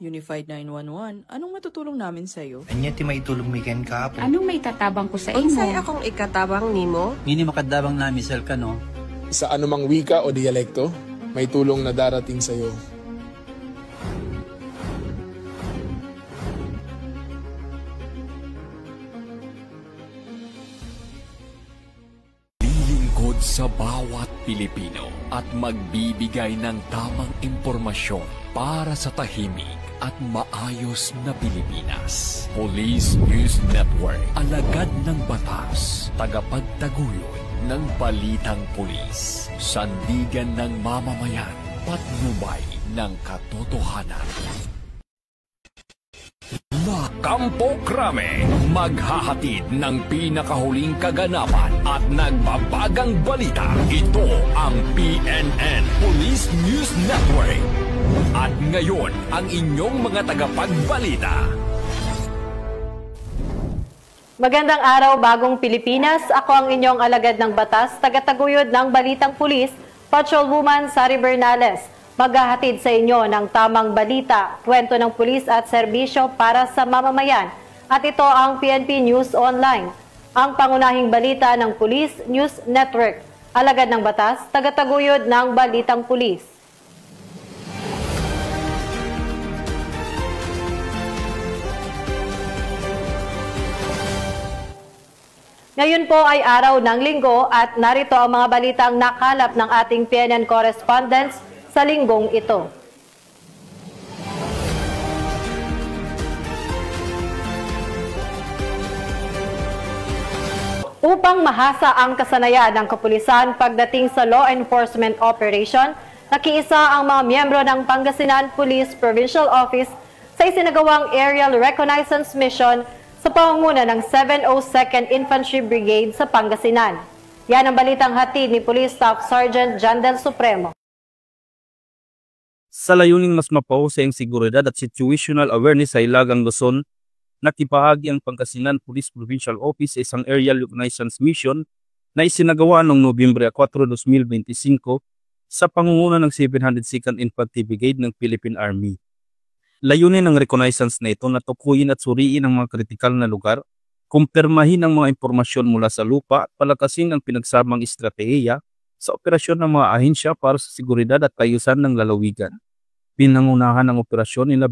Unified 911, anong matutulong namin sa'yo? Anya ti maitulong miken ka po. Anong may tatabang ko sa imo? Unsay akong ikatabang nimo? Ngini makadabang na misal ka no? Sa anumang wika o dialekto, may tulong na darating sa iyo. Lilingkod sa bawat Pilipino at magbibigay ng tamang impormasyon para sa tahimik at maayos na Pilipinas. Police News Network, alagad ng batas, tagapagtaguyod ng balitang pulis, sandigan ng mamamayan, patnubay ng katotohanan. La Campo Crame, maghahatid ng pinakahuling kaganapan at nagbabagang balita. Ito ang PNN Police News Network. At ngayon, ang inyong mga tagapagbalita. Magandang araw, bagong Pilipinas. Ako ang inyong alagad ng batas, tagataguyod ng Balitang Pulis, Patrolwoman Sari Bernales. Maghahatid sa inyo ng tamang balita, kwento ng pulis at serbisyo para sa mamamayan. At ito ang PNP News Online, ang pangunahing balita ng Police News Network. Alagad ng batas, tagataguyod ng Balitang Pulis. Ngayon po ay araw ng Linggo at narito ang mga balitang nakalap ng ating PNN correspondents sa linggong ito. Upang mahasa ang kasanayan ng kapulisan pagdating sa law enforcement operation, nakiisa ang mga miyembro ng Pangasinan Police Provincial Office sa isinagawang Aerial Reconnaissance Mission sa pamumuno ng 702nd Infantry Brigade sa Pangasinan. Yan ang balitang hatid ni Police Staff Sergeant Jandel Supremo. Sa layuning mas mapausay ang seguridad at situational awareness sa Hilagang Luzon, nakipahagi ang Pangasinan Police Provincial Office sa isang Aerial Reconnaissance Mission na isinagawa noong Nobyembre 4, 2025 sa pangunguna ng 702nd Infantry Brigade ng Philippine Army. Layunin ng reconnaissance na ito na tukuyin at suriin ang mga kritikal na lugar, kumpirmahin ang mga impormasyon mula sa lupa at palakasin ang pinagsamang estratehiya sa operasyon ng mga ahensya para sa seguridad at kaayusan ng lalawigan. Pinangunahan ng operasyon nila